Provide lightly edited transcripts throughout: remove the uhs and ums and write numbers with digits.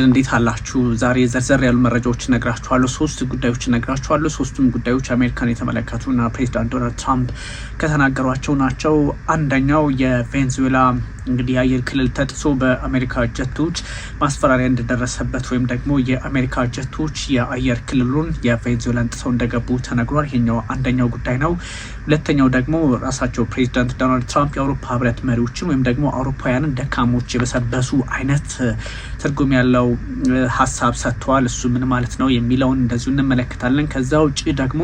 እንዴት አላችሁ? ዛሬ ዘርዘር ያሉ መረጃዎች ነግራችኋለሁ። ሶስት ጉዳዮች ነግራችኋለሁ። ሶስቱም ጉዳዮች አሜሪካን የተመለከቱና ፕሬዝዳንት ዶናልድ ትራምፕ ከተናገሯቸው ናቸው። አንደኛው የቬንዙዌላ እንግዲህ የአየር ክልል ተጥሶ በአሜሪካ ጀቶች ማስፈራሪያ እንደደረሰበት ወይም ደግሞ የአሜሪካ ጀቶች የአየር ክልሉን የቬንዙዌላን ጥሰው እንደገቡ ተነግሯል። ይሄኛው አንደኛው ጉዳይ ነው። ሁለተኛው ደግሞ ራሳቸው ፕሬዝዳንት ዶናልድ ትራምፕ የአውሮፓ ህብረት መሪዎችን ወይም ደግሞ አውሮፓውያንን ደካሞች የበሰበሱ አይነት ትርጉም ያለው ሀሳብ ሰጥተዋል። እሱ ምን ማለት ነው የሚለውን እንደዚሁ እንመለከታለን። ከዛ ውጭ ደግሞ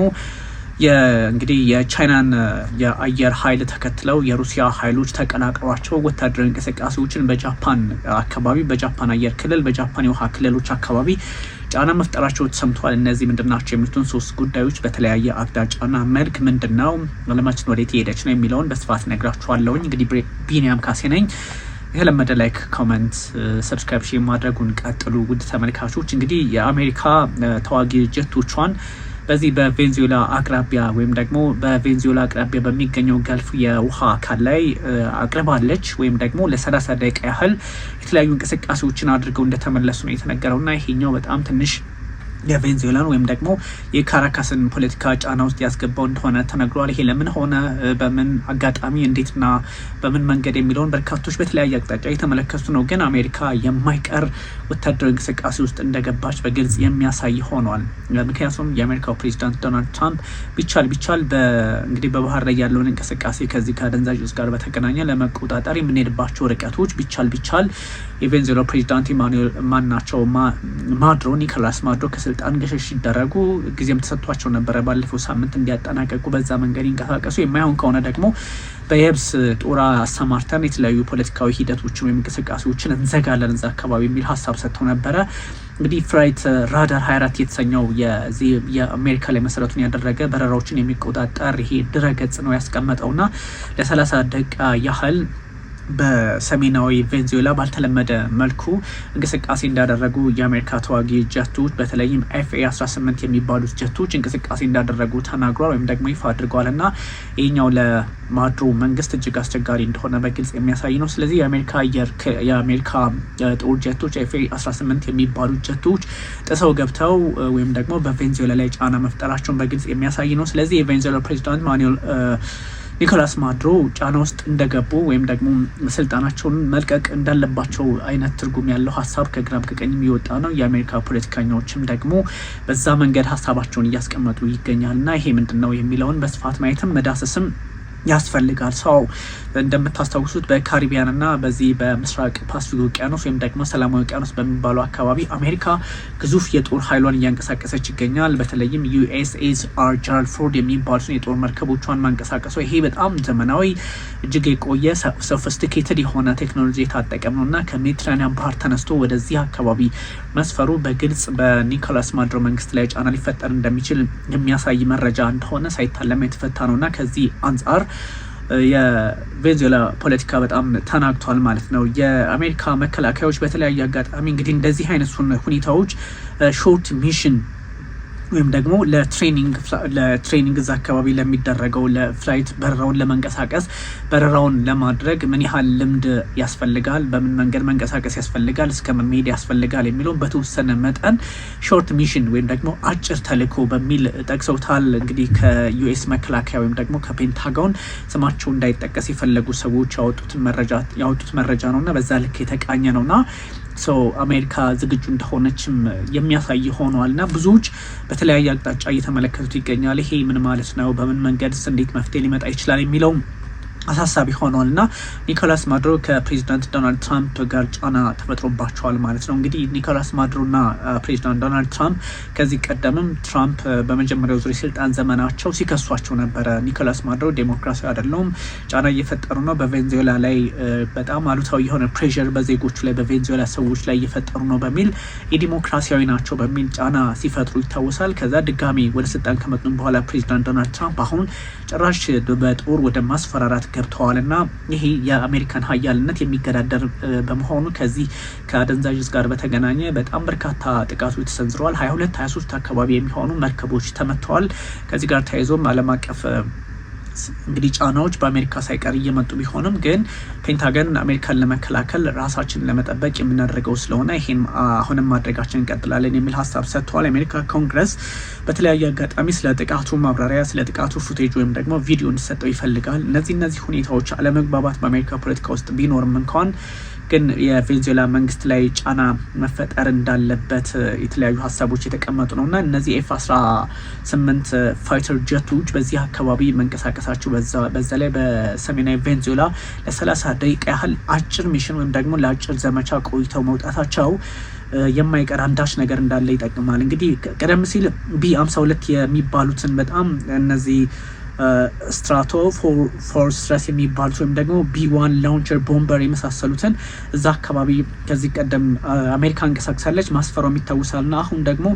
እንግዲህ የቻይናን የአየር ኃይል ተከትለው የሩሲያ ኃይሎች ተቀላቅሏቸው ወታደራዊ እንቅስቃሴዎችን በጃፓን አካባቢ በጃፓን አየር ክልል በጃፓን የውሃ ክልሎች አካባቢ ጫና መፍጠራቸው ተሰምቷል። እነዚህ ምንድናቸው የሚሉትን ሶስት ጉዳዮች በተለያየ አቅጣጫና መልክ ምንድነው ዓለማችን ወዴት ሄደች ነው የሚለውን በስፋት ነግራችኋለሁ። እንግዲህ ቢኒያም ካሴ ነኝ። የተለመደ ላይክ፣ ኮሜንት፣ ሰብስክራይብ ማድረጉን ቀጥሉ። ውድ ተመልካቾች እንግዲህ የአሜሪካ ተዋጊ ጀቶቿን በዚህ በቬንዙዌላ አቅራቢያ ወይም ደግሞ በቬንዙዌላ አቅራቢያ በሚገኘው ገልፍ የውሃ አካል ላይ አቅርባለች ወይም ደግሞ ለ30 ደቂቃ ያህል የተለያዩ እንቅስቃሴዎችን አድርገው እንደተመለሱ ነው የተነገረውና ይሄኛው በጣም ትንሽ የቬንዙዌላን ወይም ደግሞ የካራካስን ፖለቲካ ጫና ውስጥ ያስገባው እንደሆነ ተነግሯል። ይሄ ለምን ሆነ፣ በምን አጋጣሚ፣ እንዴትና በምን መንገድ የሚለውን በርካቶች በተለያየ አቅጣጫ የተመለከቱ ነው። ግን አሜሪካ የማይቀር ወታደራዊ እንቅስቃሴ ውስጥ እንደገባች በግልጽ የሚያሳይ ሆኗል። ምክንያቱም የአሜሪካው ፕሬዚዳንት ዶናልድ ትራምፕ ቢቻል እንግዲህ በባህር ላይ ያለውን እንቅስቃሴ ከዚህ ከአደንዛዥ ዕፅ ጋር በተገናኘ ለመቆጣጠር የምንሄድባቸው ርቀቶች ቢቻል የቬንዙዌላ ፕሬዚዳንት ኒኮላስ ማዱሮ ከስልጣን ገሸሽ ሲደረጉ ጊዜም ተሰጥቷቸው ነበረ ባለፈው ሳምንት እንዲያጠናቀቁ በዛ መንገድ ይንቀሳቀሱ፣ የማይሆን ከሆነ ደግሞ በየብስ ጦር አሰማርተን የተለያዩ ፖለቲካዊ ሂደቶችን ወይም እንቅስቃሴዎችን እንዘጋለን እዛ አካባቢ የሚል ሀሳብ ሰጥተው ነበረ። እንግዲህ ፍላይት ራዳር 24 የተሰኘው የአሜሪካ ላይ መሰረቱን ያደረገ በረራዎችን የሚቆጣጠር ይሄ ድረገጽ ነው ያስቀመጠውና ለ30 ደቂቃ ያህል በሰሜናዊ ቬንዙዌላ ባልተለመደ መልኩ እንቅስቃሴ እንዳደረጉ የአሜሪካ ተዋጊ ጀቶች በተለይም FA-18 የሚባሉት ጀቶች እንቅስቃሴ እንዳደረጉ ተናግሯል ወይም ደግሞ ይፋ አድርገዋልና ይህኛው ለማዱሮ መንግስት እጅግ አስቸጋሪ እንደሆነ በግልጽ የሚያሳይ ነው። ስለዚህ የአሜሪካ ጦር ጀቶች FA-18 የሚባሉት ጀቶች ጥሰው ገብተው ወይም ደግሞ በቬንዙዌላ ላይ ጫና መፍጠራቸውን በግልጽ የሚያሳይ ነው። ስለዚህ የቬንዙዌላ ፕሬዚዳንት ኒኮላስ ማዱሮ ጫና ውስጥ እንደገቡ ወይም ደግሞ ስልጣናቸውን መልቀቅ እንዳለባቸው አይነት ትርጉም ያለው ሀሳብ ከግራም ከቀኝም እየወጣ ነው። የአሜሪካ ፖለቲከኞችም ደግሞ በዛ መንገድ ሀሳባቸውን እያስቀመጡ ይገኛልና ይሄ ምንድነው የሚለውን በስፋት ማየትም መዳሰስም ያስፈልጋል። ሰው እንደምታስታውሱት በካሪቢያንና በዚህ በምስራቅ ፓሲፊክ ውቅያኖስ ወይም ደግሞ ሰላማዊ ውቅያኖስ በሚባለው አካባቢ አሜሪካ ግዙፍ የጦር ኃይሏን እያንቀሳቀሰች ይገኛል። በተለይም USS ጀራልድ ፎርድ የሚባሉትን የጦር መርከቦቿን ማንቀሳቀሱ ይሄ በጣም ዘመናዊ እጅግ የቆየ ሶፊስቲኬትድ የሆነ ቴክኖሎጂ የታጠቀም ነውና ከሜዲትራኒያን ባህር ተነስቶ ወደዚህ አካባቢ መስፈሩ በግልጽ በኒኮላስ ማዱሮ መንግስት ላይ ጫና ሊፈጠር እንደሚችል የሚያሳይ መረጃ እንደሆነ ሳይታለም የተፈታ ነውና ከዚህ አንጻር የቬንዙዌላ ፖለቲካ በጣም ተናግቷል ማለት ነው። የአሜሪካ መከላከያዎች በተለያየ አጋጣሚ እንግዲህ እንደዚህ አይነት ሁኔታዎች ሾርት ሚሽን ወይም ደግሞ ለትሬኒንግ እዛ አካባቢ ለሚደረገው ለፍላይት በረራውን ለመንቀሳቀስ በረራውን ለማድረግ ምን ያህል ልምድ ያስፈልጋል፣ በምን መንገድ መንቀሳቀስ ያስፈልጋል፣ እስከምን መሄድ ያስፈልጋል የሚለውን በተወሰነ መጠን ሾርት ሚሽን ወይም ደግሞ አጭር ተልዕኮ በሚል ጠቅሰውታል። እንግዲህ ከዩኤስ መከላከያ ወይም ደግሞ ከፔንታጎን ስማቸው እንዳይጠቀስ የፈለጉ ሰዎች ያወጡት መረጃ ነውና በዛ ልክ የተቃኘ ነውና አሜሪካ ዝግጁ እንደሆነችም የሚያሳይ ሆኗልና ብዙዎች በተለያየ አቅጣጫ እየተመለከቱት ይገኛል። ይሄ ምን ማለት ነው፣ በምን መንገድስ እንዴት መፍትሄ ሊመጣ ይችላል የሚለው አሳሳቢ ሆኗልና ኒኮላስ ማዱሮ ከፕሬዚዳንት ዶናልድ ትራምፕ ጋር ጫና ተፈጥሮባቸዋል ማለት ነው። እንግዲህ ኒኮላስ ማዱሮና ፕሬዚዳንት ዶናልድ ትራምፕ ከዚህ ቀደምም ትራምፕ በመጀመሪያው ዙር ስልጣን ዘመናቸው ሲከሷቸው ነበረ። ኒኮላስ ማዱሮ ዴሞክራሲያዊ አይደለም፣ ጫና እየፈጠሩ ነው፣ በቬንዙዌላ ላይ በጣም አሉታዊ የሆነ ፕሬሸር በዜጎቹ ላይ በቬንዙዌላ ሰዎች ላይ እየፈጠሩ ነው በሚል የዲሞክራሲያዊ ናቸው በሚል ጫና ሲፈጥሩ ይታወሳል። ከዛ ድጋሚ ወደ ስልጣን ከመጡ በኋላ ፕሬዚዳንት ዶናልድ ትራምፕ አሁን ጭራሽ በጦር ወደ ማስፈራራት ገብተዋልና ይሄ የአሜሪካን ሀያልነት የሚገዳደር በመሆኑ ከዚህ ከአደንዛዥ ዕፅ ጋር በተገናኘ በጣም በርካታ ጥቃቶች ተሰንዝረዋል። 22-23 አካባቢ የሚሆኑ መርከቦች ተመተዋል። ከዚህ ጋር ተያይዞም ዓለም አቀፍ እንግዲህ ጫናዎች በአሜሪካ ሳይቀር እየመጡ ቢሆንም ግን ፔንታገን አሜሪካን ለመከላከል ራሳችንን ለመጠበቅ የምናደርገው ስለሆነ ይሄን አሁንም ማድረጋችን እንቀጥላለን የሚል ሀሳብ ሰጥተዋል። የአሜሪካ ኮንግረስ በተለያየ አጋጣሚ ስለ ጥቃቱ ማብራሪያ፣ ስለ ጥቃቱ ፉቴጅ ወይም ደግሞ ቪዲዮ እንዲሰጠው ይፈልጋል። እነዚህ ሁኔታዎች አለመግባባት በአሜሪካ ፖለቲካ ውስጥ ቢኖርም እንኳን ግን የቬንዙዌላ መንግስት ላይ ጫና መፈጠር እንዳለበት የተለያዩ ሀሳቦች የተቀመጡ ነውና እነዚህ ኤፍ-18 ፋይተር ጀቶች በዚህ አካባቢ መንቀሳቀሳቸው በዛ ላይ በሰሜናዊ ቬንዙዌላ ለ30 ደቂቃ ያህል አጭር ሚሽን ወይም ደግሞ ለአጭር ዘመቻ ቆይተው መውጣታቸው የማይቀር አንዳች ነገር እንዳለ ይጠቅማል። እንግዲህ ቀደም ሲል ቢ52 የሚባሉትን በጣም እነዚህ ስትራቶ ፎርትረስ የሚባሉት ወይም ደግሞ ቢ1 ላውንቸር ቦምበር የመሳሰሉትን እዛ አካባቢ ከዚህ ቀደም አሜሪካ እንቀሳቅሳለች ማስፈራው ይታወሳል። ና አሁን ደግሞ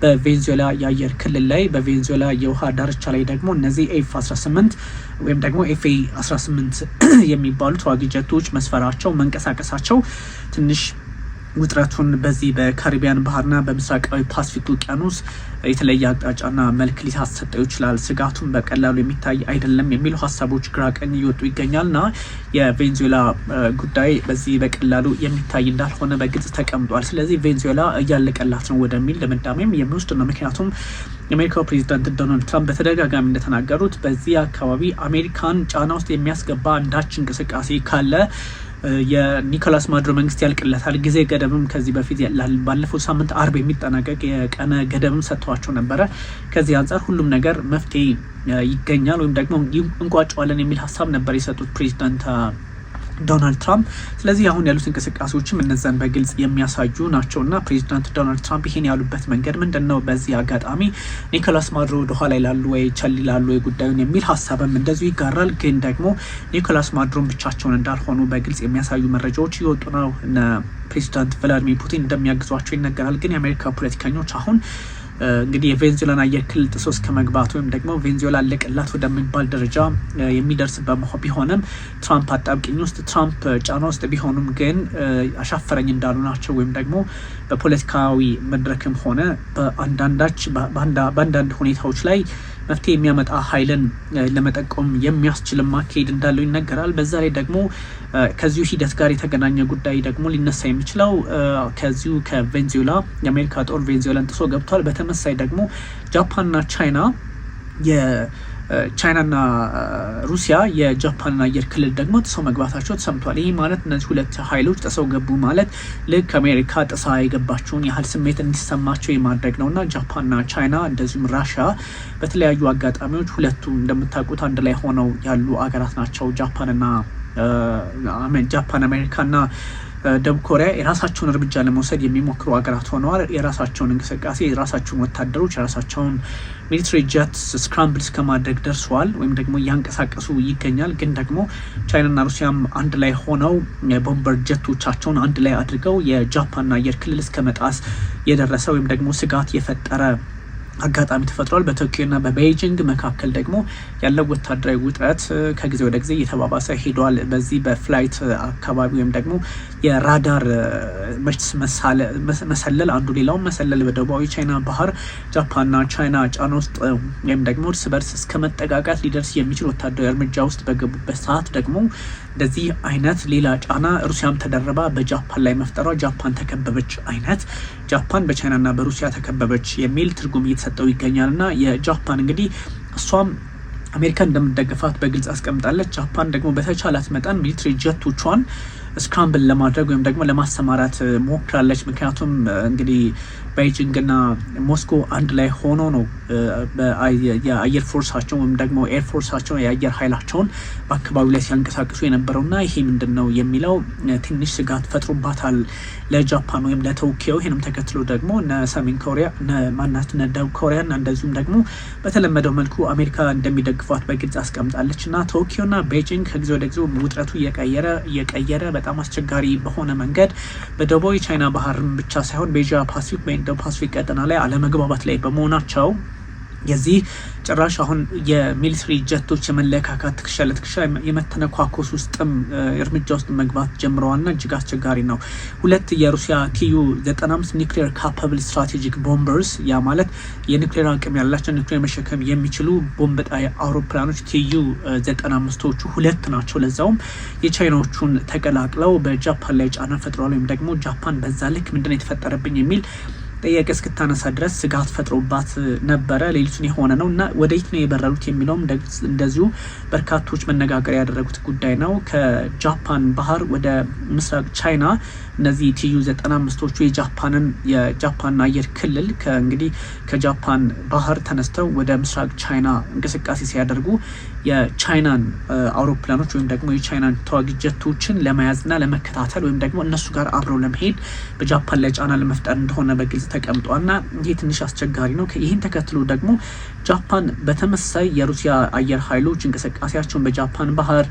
በቬንዙዌላ የአየር ክልል ላይ በቬንዙዌላ የውሃ ዳርቻ ላይ ደግሞ እነዚህ ኤፍ-18 ወይም ደግሞ ኤፍ-18 የሚባሉት ተዋጊ ጀቶች መስፈራቸው መንቀሳቀሳቸው ትንሽ ውጥረቱን በዚህ በካሪቢያን ባህርና በምስራቃዊ ፓሲፊክ ውቅያኖስ የተለየ አቅጣጫና መልክ ሊያሰጠው ይችላል። ስጋቱን በቀላሉ የሚታይ አይደለም የሚሉ ሀሳቦች ግራ ቀኝ እየወጡ ይገኛልና የቬንዙዌላ ጉዳይ በዚህ በቀላሉ የሚታይ እንዳልሆነ በግልጽ ተቀምጧል። ስለዚህ ቬንዙዌላ እያለቀላት ነው ወደሚል ድምዳሜም የሚወስድ ነው። ምክንያቱም የአሜሪካው ፕሬዚዳንት ዶናልድ ትራምፕ በተደጋጋሚ እንደተናገሩት በዚህ አካባቢ አሜሪካን ጫና ውስጥ የሚያስገባ አንዳች እንቅስቃሴ ካለ የኒኮላስ ማዱሮ መንግስት ያልቅለታል። ጊዜ ገደብም ከዚህ በፊት ባለፈው ሳምንት አርብ የሚጠናቀቅ የቀነ ገደብም ሰጥተዋቸው ነበረ። ከዚህ አንጻር ሁሉም ነገር መፍትሄ ይገኛል ወይም ደግሞ እንቋጨዋለን የሚል ሀሳብ ነበር የሰጡት ፕሬዚዳንት ዶናልድ ትራምፕ። ስለዚህ አሁን ያሉት እንቅስቃሴዎችም እነዛን በግልጽ የሚያሳዩ ናቸውና ፕሬዚዳንት ዶናልድ ትራምፕ ይሄን ያሉበት መንገድ ምንድነው? በዚህ አጋጣሚ ኒኮላስ ማዱሮ ወደኋላ ይላሉ ወይ ቸል ይላሉ ወይ ጉዳዩን የሚል ሀሳብም እንደዚሁ ይጋራል። ግን ደግሞ ኒኮላስ ማዱሮን ብቻቸውን እንዳልሆኑ በግልጽ የሚያሳዩ መረጃዎች እየወጡ ነው። ፕሬዚዳንት ቭላዲሚር ፑቲን እንደሚያግዟቸው ይነገራል። ግን የአሜሪካ ፖለቲከኞች አሁን እንግዲህ የቬንዙዌላን አየር ክልል ጥሶ እስከ መግባት ወይም ደግሞ ቬንዙዌላ አለቀላት ወደሚባል ደረጃ የሚደርስበት ቢሆንም ትራምፕ አጣብቂኝ ውስጥ ትራምፕ ጫና ውስጥ ቢሆኑም ግን አሻፈረኝ እንዳሉ ናቸው። ወይም ደግሞ በፖለቲካዊ መድረክም ሆነ በአንዳንድ ሁኔታዎች ላይ መፍትሄ የሚያመጣ ኃይልን ለመጠቆም የሚያስችል ማካሄድ እንዳለው ይነገራል። በዛ ላይ ደግሞ ከዚሁ ሂደት ጋር የተገናኘ ጉዳይ ደግሞ ሊነሳ የሚችለው ከዚሁ ከቬንዙዌላ የአሜሪካ ጦር ቬንዙዌላን ጥሶ ገብቷል። በተመሳይ ደግሞ ጃፓንና ቻይናና ሩሲያ የጃፓንን አየር ክልል ደግሞ ጥሰው መግባታቸው ተሰምቷል። ይህ ማለት እነዚህ ሁለት ኃይሎች ጥሰው ገቡ ማለት ልክ አሜሪካ ጥሳ የገባቸውን ያህል ስሜት እንዲሰማቸው የማድረግ ነውና ጃፓንና ቻይና እንደዚሁም ራሽያ በተለያዩ አጋጣሚዎች ሁለቱ እንደምታውቁት አንድ ላይ ሆነው ያሉ አገራት ናቸው። ጃፓን አሜሪካና ደቡብ ኮሪያ የራሳቸውን እርምጃ ለመውሰድ የሚሞክሩ ሀገራት ሆነዋል። የራሳቸውን እንቅስቃሴ የራሳቸውን ወታደሮች የራሳቸውን ሚሊትሪ ጀት ስክራምብል እስከማድረግ ደርሰዋል ወይም ደግሞ እያንቀሳቀሱ ይገኛል። ግን ደግሞ ቻይናና ሩሲያም አንድ ላይ ሆነው ቦምበር ጀቶቻቸውን አንድ ላይ አድርገው የጃፓን አየር ክልል እስከ መጣስ የደረሰ ወይም ደግሞ ስጋት የፈጠረ አጋጣሚ ተፈጥሯል። በቶኪዮና በቤይጂንግ መካከል ደግሞ ያለው ወታደራዊ ውጥረት ከጊዜ ወደ ጊዜ እየተባባሰ ሄዷል። በዚህ በፍላይት አካባቢ ወይም ደግሞ የራዳር መሰለል አንዱ ሌላውን መሰለል በደቡባዊ ቻይና ባህር ጃፓንና ቻይና ጫና ውስጥ ወይም ደግሞ እርስ በርስ እስከ መጠቃቃት ሊደርስ የሚችል ወታደራዊ እርምጃ ውስጥ በገቡበት ሰዓት ደግሞ እንደዚህ አይነት ሌላ ጫና ሩሲያም ተደረባ በጃፓን ላይ መፍጠሯ ጃፓን ተከበበች አይነት ጃፓን በቻይናና በሩሲያ ተከበበች የሚል ትርጉም እየተሰጠው ይገኛልና የጃፓን እንግዲህ እሷም አሜሪካ እንደምትደግፋት በግልጽ አስቀምጣለች። ጃፓን ደግሞ በተቻላት መጠን ሚሊትሪ ጀቶቿን ስክራምብል ለማድረግ ወይም ደግሞ ለማሰማራት ሞክራለች። ምክንያቱም እንግዲህ ቤይጂንግና ሞስኮ አንድ ላይ ሆኖ ነው የአየር ፎርሳቸውን ወይም ደግሞ ኤር ፎርሳቸውን የአየር ኃይላቸውን በአካባቢው ላይ ሲያንቀሳቅሱ የነበረውና ይሄ ምንድን ነው የሚለው ትንሽ ስጋት ፈጥሮባታል ለጃፓን ወይም ለቶኪዮ። ይህንም ተከትሎ ደግሞ ሰሜን ኮሪያ ደቡብ ኮሪያና እንደዚሁም ደግሞ በተለመደው መልኩ አሜሪካ እንደሚደግፏት በግልጽ አስቀምጣለች እና ቶኪዮና ቤይጂንግ ከጊዜ ወደ ጊዜ ውጥረቱ እየቀየረ በጣም አስቸጋሪ በሆነ መንገድ በደቡባዊ ቻይና ባህር ብቻ ሳይሆን በኤዥያ ፓሲፊክ በኢንዶ ፓሲፊክ ቀጠና ላይ አለመግባባት ላይ በመሆናቸው የዚህ ጭራሽ አሁን የሚሊተሪ ጀቶች የመለካካት ትከሻ ለትከሻ የመተነኳኮስ ውስጥም እርምጃ ውስጥ መግባት ጀምረዋልና እጅግ አስቸጋሪ ነው። ሁለት የሩሲያ ቱ-95 ኒውክሊየር ካፓብል ስትራቴጂክ ቦምበርስ ያ ማለት የኒውክሊየር አቅም ያላቸው ኒውክሊየር መሸከም የሚችሉ ቦምብ ጣይ አውሮፕላኖች ቱ-95ቶቹ ሁለት ናቸው። ለዛውም የቻይናዎቹን ተቀላቅለው በጃፓን ላይ ጫና ፈጥሯል። ወይም ደግሞ ጃፓን በዛ ልክ ምንድነው የተፈጠረብኝ የሚል ጥያቄ እስክታነሳ ድረስ ስጋት ፈጥሮባት ነበረ። ሌሊቱን የሆነ ነው እና ወደየት ነው የበረሩት የሚለውም እንደዚሁ በርካቶች መነጋገሪያ ያደረጉት ጉዳይ ነው። ከጃፓን ባህር ወደ ምስራቅ ቻይና እነዚህ ቱ-95ቶቹ የጃፓን አየር ክልል እንግዲህ ከጃፓን ባህር ተነስተው ወደ ምስራቅ ቻይና እንቅስቃሴ ሲያደርጉ የቻይናን አውሮፕላኖች ወይም ደግሞ የቻይናን ተዋጊ ጀቶችን ለመያዝና ለመከታተል ወይም ደግሞ እነሱ ጋር አብረው ለመሄድ በጃፓን ላይ ጫና ለመፍጠር እንደሆነ በግልጽ ተቀምጧልና ይህ ትንሽ አስቸጋሪ ነው። ይህን ተከትሎ ደግሞ ጃፓን በተመሳይ የሩሲያ አየር ኃይሎች እንቅስቃሴያቸውን በጃፓን ባህር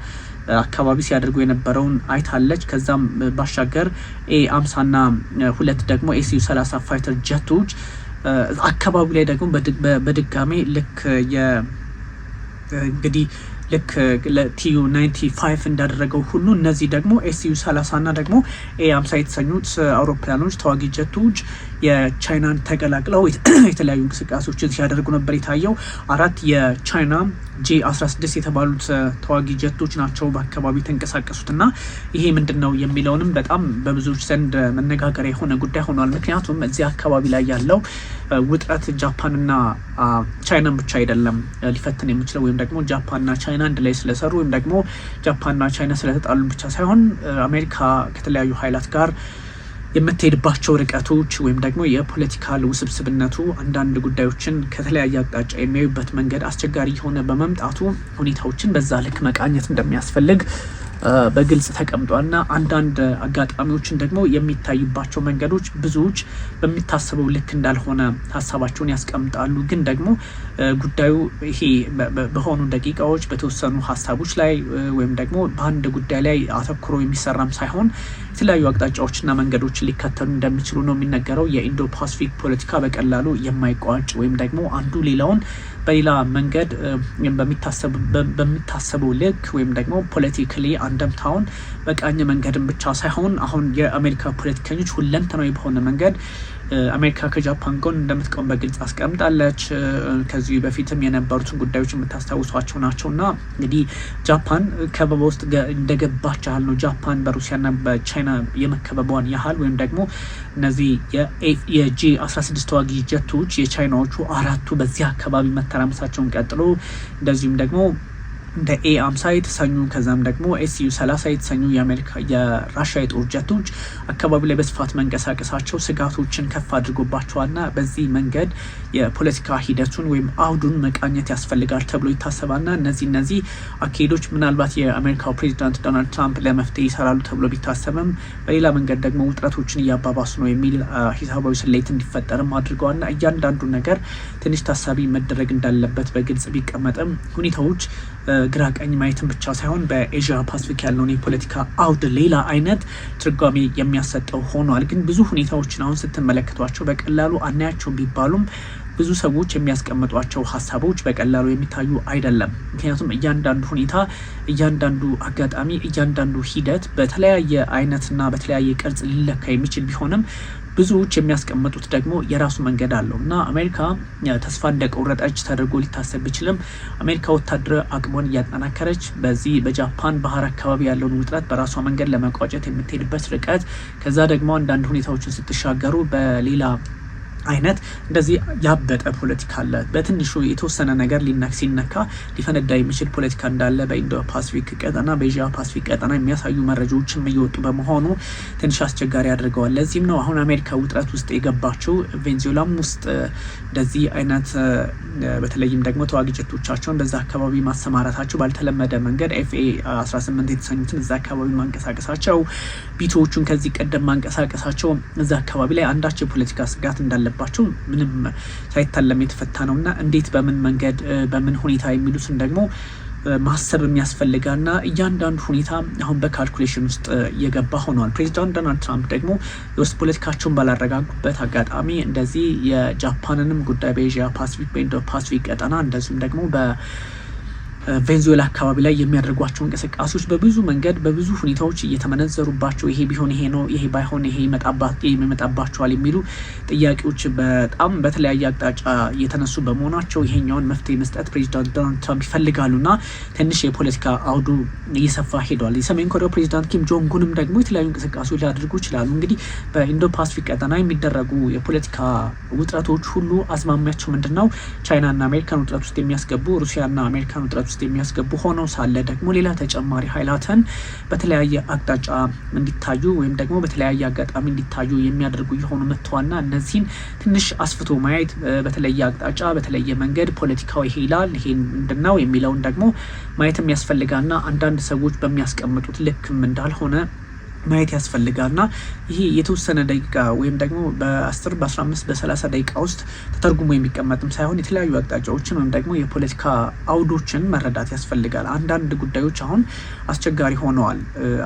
አካባቢ ሲያደርጉ የነበረውን አይታለች። ከዛም ባሻገር ኤ50ና 2 ደግሞ ኤስዩ-30 ፋይተር ጀቶች አካባቢ ላይ ደግሞ በድጋሜ ልክ እንግዲህ ልክ ለቲዩ-95 እንዳደረገው ሁሉ እነዚህ ደግሞ ኤስዩ-30 እና ደግሞ ኤ50 የተሰኙት አውሮፕላኖች ተዋጊ ጀቶች የቻይናን ተቀላቅለው የተለያዩ እንቅስቃሴዎችን ሲያደርጉ ነበር የታየው። 4 የቻይና J-16 የተባሉት ተዋጊ ጀቶች ናቸው በአካባቢ ተንቀሳቀሱትና ይሄ ምንድነው የሚለውንም በጣም በብዙዎች ዘንድ መነጋገሪያ የሆነ ጉዳይ ሆኗል። ምክንያቱም እዚህ አካባቢ ላይ ያለው ውጥረት ጃፓንና ቻይናን ብቻ አይደለም ሊፈትን የሚችለው ወይም ደግሞ ጃፓንና ቻይና አንድ ላይ ስለሰሩ ወይም ደግሞ ጃፓንና ቻይና ስለተጣሉ ብቻ ሳይሆን አሜሪካ ከተለያዩ ኃይላት ጋር የምትሄድባቸው ርቀቶች ወይም ደግሞ የፖለቲካል ውስብስብነቱ አንዳንድ ጉዳዮችን ከተለያየ አቅጣጫ የሚያዩበት መንገድ አስቸጋሪ የሆነ በመምጣቱ ሁኔታዎችን በዛ ልክ መቃኘት እንደሚያስፈልግ በግልጽ ተቀምጧልና አንዳንድ አጋጣሚዎችን ደግሞ የሚታዩባቸው መንገዶች ብዙዎች በሚታሰበው ልክ እንዳልሆነ ሀሳባቸውን ያስቀምጣሉ። ግን ደግሞ ጉዳዩ ይሄ በሆኑ ደቂቃዎች በተወሰኑ ሀሳቦች ላይ ወይም ደግሞ በአንድ ጉዳይ ላይ አተኩሮ የሚሰራም ሳይሆን የተለያዩ አቅጣጫዎችና መንገዶችን ሊከተሉ እንደሚችሉ ነው የሚነገረው። የኢንዶ ፓሲፊክ ፖለቲካ በቀላሉ የማይቋጭ ወይም ደግሞ አንዱ ሌላውን በሌላ መንገድ በሚታሰበው ልክ ወይም ደግሞ ፖለቲካሊ አንደምታውን በቃኝ መንገድን ብቻ ሳይሆን አሁን የአሜሪካ ፖለቲከኞች ሁለንተናዊ በሆነ መንገድ አሜሪካ ከጃፓን ጎን እንደምትቆም በግልጽ አስቀምጣለች። ከዚህ በፊትም የነበሩትን ጉዳዮች የምታስታውሷቸው ናቸውና እንግዲህ ጃፓን ከበባ ውስጥ እንደገባች ያህል ነው ጃፓን በሩሲያና በቻይና የመከበቧን ያህል ወይም ደግሞ እነዚህ የጂ-16 ተዋጊ ጀቶች የቻይናዎቹ 4ቱ በዚህ አካባቢ መተራመሳቸውን ቀጥሎ እንደዚሁም ደግሞ እንደ ኤ50 የተሰኙ ከዛም ደግሞ ኤስዩ-30 የተሰኙ የራሽያ የጦር ጀቶች አካባቢ ላይ በስፋት መንቀሳቀሳቸው ስጋቶችን ከፍ አድርጎባቸዋልና በዚህ መንገድ የፖለቲካ ሂደቱን ወይም አውዱን መቃኘት ያስፈልጋል ተብሎ ይታሰባልና እነዚህ አካሄዶች ምናልባት የአሜሪካው ፕሬዚዳንት ዶናልድ ትራምፕ ለመፍትሄ ይሰራሉ ተብሎ ቢታሰብም በሌላ መንገድ ደግሞ ውጥረቶችን እያባባሱ ነው የሚል ሂሳባዊ ስሌት እንዲፈጠርም አድርገዋልና እያንዳንዱ ነገር ትንሽ ታሳቢ መደረግ እንዳለበት በግልጽ ቢቀመጥም ሁኔታዎች ግራ ቀኝ ማየትን ብቻ ሳይሆን በኤዥያ ፓሲፊክ ያለውን የፖለቲካ አውድ ሌላ አይነት ትርጓሜ የሚያሰጠው ሆኗል። ግን ብዙ ሁኔታዎችን አሁን ስትመለከቷቸው በቀላሉ አናያቸው ቢባሉም ብዙ ሰዎች የሚያስቀምጧቸው ሀሳቦች በቀላሉ የሚታዩ አይደለም። ምክንያቱም እያንዳንዱ ሁኔታ፣ እያንዳንዱ አጋጣሚ፣ እያንዳንዱ ሂደት በተለያየ አይነትና በተለያየ ቅርጽ ሊለካ የሚችል ቢሆንም ብዙዎች የሚያስቀምጡት ደግሞ የራሱ መንገድ አለው እና አሜሪካ ተስፋ እንደቆረጠች ተደርጎ ሊታሰብ ቢችልም አሜሪካ ወታደራዊ አቅሟን እያጠናከረች በዚህ በጃፓን ባህር አካባቢ ያለውን ውጥረት በራሷ መንገድ ለመቋጨት የምትሄድበት ርቀት ከዛ ደግሞ አንዳንድ ሁኔታዎችን ስትሻገሩ በሌላ አይነት እንደዚህ ያበጠ ፖለቲካ አለ። በትንሹ የተወሰነ ነገር ሲነካ ሊፈነዳ የሚችል ፖለቲካ እንዳለ በኢንዶ ፓሲፊክ ቀጠና በኤዥያ ፓሲፊክ ቀጠና የሚያሳዩ መረጃዎችም እየወጡ በመሆኑ ትንሽ አስቸጋሪ አድርገዋል። ለዚህም ነው አሁን አሜሪካ ውጥረት ውስጥ የገባቸው። ቬንዙዌላም ውስጥ እንደዚህ አይነት በተለይም ደግሞ ተዋጊ ጀቶቻቸውን በዛ አካባቢ ማሰማራታቸው ባልተለመደ መንገድ FA-18 የተሰኙትን እዛ አካባቢ ማንቀሳቀሳቸው፣ ቢቶዎቹን ከዚህ ቀደም ማንቀሳቀሳቸው እዛ አካባቢ ላይ አንዳች የፖለቲካ ስጋት እንዳለባቸው ምንም ሳይታለም የተፈታ ነውና እንዴት በምን መንገድ በምን ሁኔታ የሚሉትን ደግሞ ማሰብ የሚያስፈልጋና እያንዳንዱ ሁኔታ አሁን በካልኩሌሽን ውስጥ የገባ ሆኗል። ፕሬዚዳንት ዶናልድ ትራምፕ ደግሞ የውስጥ ፖለቲካቸውን ባላረጋጉበት አጋጣሚ እንደዚህ የጃፓንንም ጉዳይ በኤዥያ ፓሲፊክ በኢንዶ ፓሲፊክ ቀጠና እንደዚሁም ደግሞ ቬንዙዌላ አካባቢ ላይ የሚያደርጓቸው እንቅስቃሴዎች በብዙ መንገድ በብዙ ሁኔታዎች እየተመነዘሩባቸው ይሄ ቢሆን ይሄ ነው፣ ይሄ ባይሆን ይሄ ይመጣባቸዋል የሚሉ ጥያቄዎች በጣም በተለያየ አቅጣጫ እየተነሱ በመሆናቸው ይሄኛውን መፍትሄ መስጠት ፕሬዚዳንት ዶናልድ ትራምፕ ይፈልጋሉና ትንሽ የፖለቲካ አውዱ እየሰፋ ሄዷል። የሰሜን ኮሪያው ፕሬዚዳንት ኪም ጆንግ ኡንም ደግሞ የተለያዩ እንቅስቃሴዎች ሊያደርጉ ይችላሉ። እንግዲህ በኢንዶ ፓሲፊክ ቀጠና የሚደረጉ የፖለቲካ ውጥረቶች ሁሉ አዝማሚያቸው ምንድነው? ቻይናና አሜሪካን ውጥረት ውስጥ የሚያስገቡ፣ ሩሲያና አሜሪካን ውጥረት የሚያስገቡ ሆነው ሳለ ደግሞ ሌላ ተጨማሪ ኃይላትን በተለያየ አቅጣጫ እንዲታዩ ወይም ደግሞ በተለያየ አጋጣሚ እንዲታዩ የሚያደርጉ የሆኑ መጥተዋልና እነዚህን ትንሽ አስፍቶ ማየት በተለየ አቅጣጫ በተለየ መንገድ ፖለቲካው ይሄ ይላል ይሄ ምንድነው የሚለውን ደግሞ ማየትም ያስፈልጋልና አንዳንድ ሰዎች በሚያስቀምጡት ልክም እንዳልሆነ ማየት ያስፈልጋልና ይሄ የተወሰነ ደቂቃ ወይም ደግሞ በ10 በ15 በ30 ደቂቃ ውስጥ ተተርጉሞ የሚቀመጥም ሳይሆን የተለያዩ አቅጣጫዎችን ወይም ደግሞ የፖለቲካ አውዶችን መረዳት ያስፈልጋል። አንዳንድ ጉዳዮች አሁን አስቸጋሪ ሆነዋል።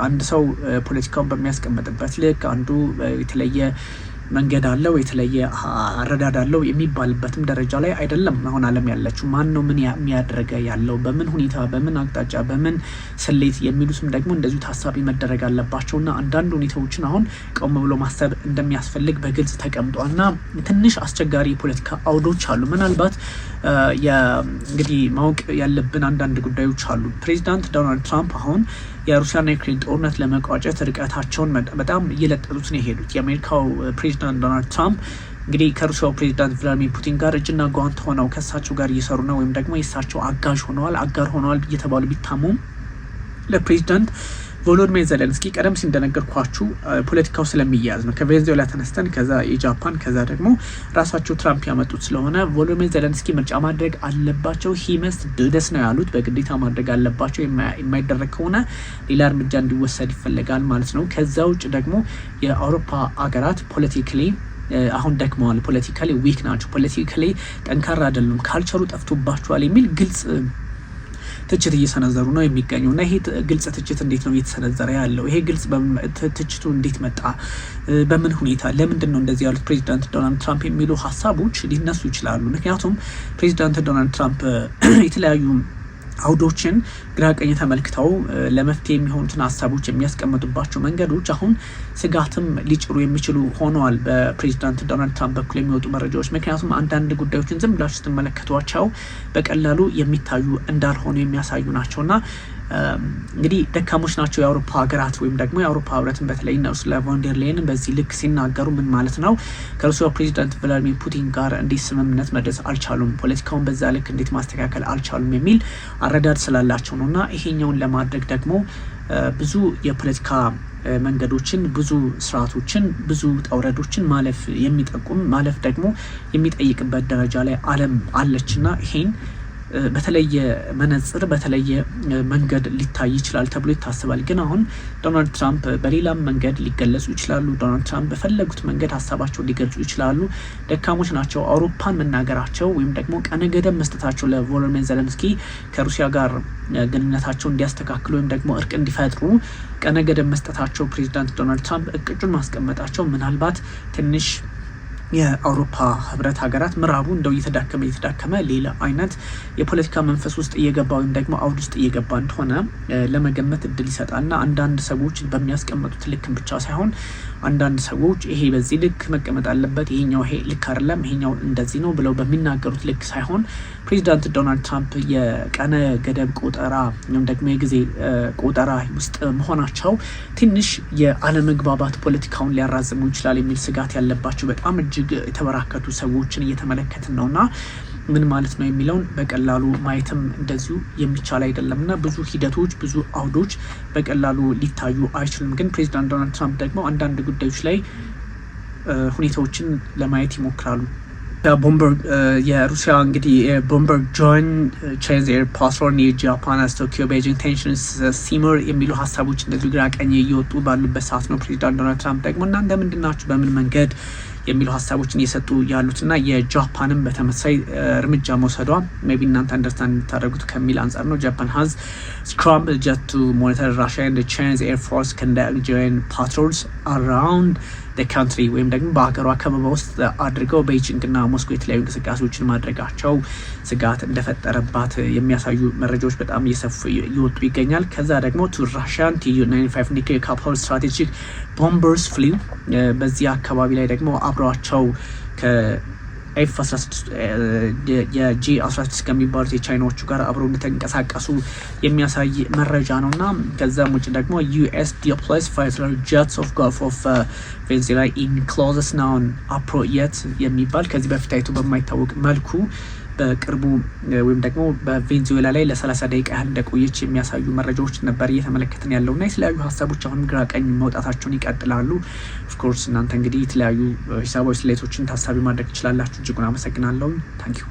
አንድ ሰው ፖለቲካውን በሚያስቀምጥበት ልክ አንዱ የተለየ መንገድ አለው የተለየ አረዳድ አለው የሚባልበትም ደረጃ ላይ አይደለም አሁን ዓለም ያለችው። ማን ነው ምን የሚያደርገ ያለው በምን ሁኔታ በምን አቅጣጫ በምን ስሌት የሚሉትም ደግሞ እንደዚሁ ታሳቢ መደረግ አለባቸውና አንዳንድ ሁኔታዎችን አሁን ቆም ብሎ ማሰብ እንደሚያስፈልግ በግልጽ ተቀምጧልና ትንሽ አስቸጋሪ የፖለቲካ አውዶች አሉ። ምናልባት እንግዲህ ማወቅ ያለብን አንዳንድ ጉዳዮች አሉ። ፕሬዚዳንት ዶናልድ ትራምፕ አሁን የሩሲያና ዩክሬን ጦርነት ለመቋጨት ርቀታቸውን በጣም እየለጠጡት ነው የሄዱት። የአሜሪካው ፕሬዚዳንት ዶናልድ ትራምፕ እንግዲህ ከሩሲያው ፕሬዚዳንት ቭላዲሚር ፑቲን ጋር እጅና ጓንት ሆነው ከእሳቸው ጋር እየሰሩ ነው ወይም ደግሞ የእሳቸው አጋር ሆነዋል እየተባሉ ቢታሙም ለፕሬዚዳንት ቮሎዲሚር ዜሌንስኪ ቀደም ሲል እንደነገርኳችሁ ፖለቲካው ስለሚያያዝ ነው። ከቬንዙዌላ ተነስተን ከዛ የጃፓን ከዛ ደግሞ ራሳቸው ትራምፕ ያመጡት ስለሆነ ቮሎዲሚር ዜሌንስኪ ምርጫ ማድረግ አለባቸው። ሂመስት ድደስ ነው ያሉት። በግዴታ ማድረግ አለባቸው። የማይደረግ ከሆነ ሌላ እርምጃ እንዲወሰድ ይፈልጋል ማለት ነው። ከዛ ውጭ ደግሞ የአውሮፓ ሀገራት ፖለቲካሊ አሁን ደክመዋል። ፖለቲካሊ ዊክ ናቸው። ፖለቲካሊ ጠንካራ አይደሉም። ካልቸሩ ጠፍቶባቸዋል የሚል ግልጽ ትችት እየሰነዘሩ ነው የሚገኘው እና ይሄ ግልጽ ትችት እንዴት ነው እየተሰነዘረ ያለው? ይሄ ግልጽ ትችቱ እንዴት መጣ? በምን ሁኔታ? ለምንድን ነው እንደዚህ ያሉት ፕሬዚዳንት ዶናልድ ትራምፕ የሚሉ ሀሳቦች ሊነሱ ይችላሉ። ምክንያቱም ፕሬዚዳንት ዶናልድ ትራምፕ የተለያዩ አውዶችን ግራ ቀኝ ተመልክተው ለመፍትሄ የሚሆኑትን ሀሳቦች የሚያስቀምጡባቸው መንገዶች አሁን ስጋትም ሊጭሩ የሚችሉ ሆነዋል በፕሬዚዳንት ዶናልድ ትራምፕ በኩል የሚወጡ መረጃዎች። ምክንያቱም አንዳንድ ጉዳዮችን ዝም ብላችሁ ስትመለከቷቸው በቀላሉ የሚታዩ እንዳልሆኑ የሚያሳዩ ናቸውና እንግዲህ ደካሞች ናቸው የአውሮፓ ሀገራት ወይም ደግሞ የአውሮፓ ህብረትን በተለይ ኡርሱላ ቮን ደር ላየን በዚህ ልክ ሲናገሩ ምን ማለት ነው? ከሩሲያው ፕሬዚዳንት ቭላዲሚር ፑቲን ጋር እንዴት ስምምነት መድረስ አልቻሉም? ፖለቲካውን በዛ ልክ እንዴት ማስተካከል አልቻሉም? የሚል አረዳድ ስላላቸው ነውና ይሄኛውን ለማድረግ ደግሞ ብዙ የፖለቲካ መንገዶችን ብዙ ስርዓቶችን ብዙ ጠውረዶችን ማለፍ ደግሞ የሚጠይቅበት ደረጃ ላይ ዓለም አለችና ይሄን በተለየ መነጽር በተለየ መንገድ ሊታይ ይችላል ተብሎ ይታሰባል። ግን አሁን ዶናልድ ትራምፕ በሌላም መንገድ ሊገለጹ ይችላሉ። ዶናልድ ትራምፕ በፈለጉት መንገድ ሀሳባቸውን ሊገልጹ ይችላሉ። ደካሞች ናቸው አውሮፓን መናገራቸው ወይም ደግሞ ቀነ ገደብ መስጠታቸው ለቮሎዲሚር ዜሌንስኪ ከሩሲያ ጋር ግንኙነታቸውን እንዲያስተካክሉ ወይም ደግሞ እርቅ እንዲፈጥሩ ቀነ ገደብ መስጠታቸው ፕሬዚዳንት ዶናልድ ትራምፕ እቅጩን ማስቀመጣቸው ምናልባት ትንሽ የአውሮፓ ህብረት ሀገራት ምዕራቡ እንደው እየተዳከመ ሌላ አይነት የፖለቲካ መንፈስ ውስጥ እየገባ ወይም ደግሞ አውድ ውስጥ እየገባ እንደሆነ ለመገመት እድል ይሰጣልና አንዳንድ ሰዎች በሚያስቀምጡት ልክም ብቻ ሳይሆን አንዳንድ ሰዎች ይሄ በዚህ ልክ መቀመጥ አለበት፣ ይሄኛው ይሄ ልክ አይደለም፣ ይሄኛው እንደዚህ ነው ብለው በሚናገሩት ልክ ሳይሆን ፕሬዚዳንት ዶናልድ ትራምፕ የቀነ ገደብ ቆጠራ ወይም ደግሞ የጊዜ ቆጠራ ውስጥ መሆናቸው ትንሽ የአለመግባባት ፖለቲካውን ሊያራዝሙ ይችላል የሚል ስጋት ያለባቸው በጣም እጅግ የተበራከቱ ሰዎችን እየተመለከትን ነውና ምን ማለት ነው የሚለውን በቀላሉ ማየትም እንደዚሁ የሚቻል አይደለምና ብዙ ሂደቶች ብዙ አውዶች በቀላሉ ሊታዩ አይችሉም። ግን ፕሬዚዳንት ዶናልድ ትራምፕ ደግሞ አንዳንድ ጉዳዮች ላይ ሁኔታዎችን ለማየት ይሞክራሉ። ቦምበርግ የሩሲያ እንግዲህ ቦምበርግ ጆን ቻይና's ኤር ፓትሮን የጃፓን ቶኪዮ ቤጂንግ ቴንሽንስ ሲመር የሚሉ ሀሳቦች እንደዚሁ ግራ ቀኝ እየወጡ ባሉበት ሰዓት ነው ፕሬዚዳንት ዶናልድ ትራምፕ ደግሞ እናንተ ምንድን ናችሁ በምን መንገድ የሚሉ ሀሳቦችን እየሰጡ ያሉትና የጃፓንም በተመሳይ እርምጃ መውሰዷ ሜቢ እናንተ አንደርስታንድ እንድታደርጉት ከሚል አንጻር ነው። ጃፓን has scrambled jet to monitor Russia and the Chinese Air Force conduct joint patrols around the country ወይም ደግሞ በሀገሯ ከበባ ውስጥ አድርገው ቤጂንግና ሞስኮ የተለያዩ እንቅስቃሴዎችን ማድረጋቸው ስጋት እንደፈጠረባት የሚያሳዩ መረጃዎች በጣም እየሰፉ ይወጡ ይገኛል። ከዛ ደግሞ to Russian Tu-95 nuclear coupled strategic bombers flew በዚህ አካባቢ ላይ ደግሞ አብረዋቸው ከF-16 የG-16 ከሚባሉት የቻይናዎቹ ጋር አብረው እንደተንቀሳቀሱ የሚያሳይ መረጃ ነውና ከዛም ውጭ ደግሞ US deploys fighter jets of Gulf of Venezuela in closest known approach የሚባል ከዚህ በፊት አይቶ በማይታወቅ መልኩ በቅርቡ ወይም ደግሞ በቬንዙዌላ ላይ ለ30 ደቂቃ ያህል እንደቆየች የሚያሳዩ መረጃዎች ነበር እየተመለከትን ያለውና የተለያዩ ሀሳቦች አሁን ግራ ቀኝ መውጣታቸውን ይቀጥላሉ። ኦፍ ኮርስ እናንተ እንግዲህ የተለያዩ ሂሳባዊ ስሌቶችን ታሳቢ ማድረግ ትችላላችሁ። እጅጉን አመሰግናለሁ። ታንኪዩ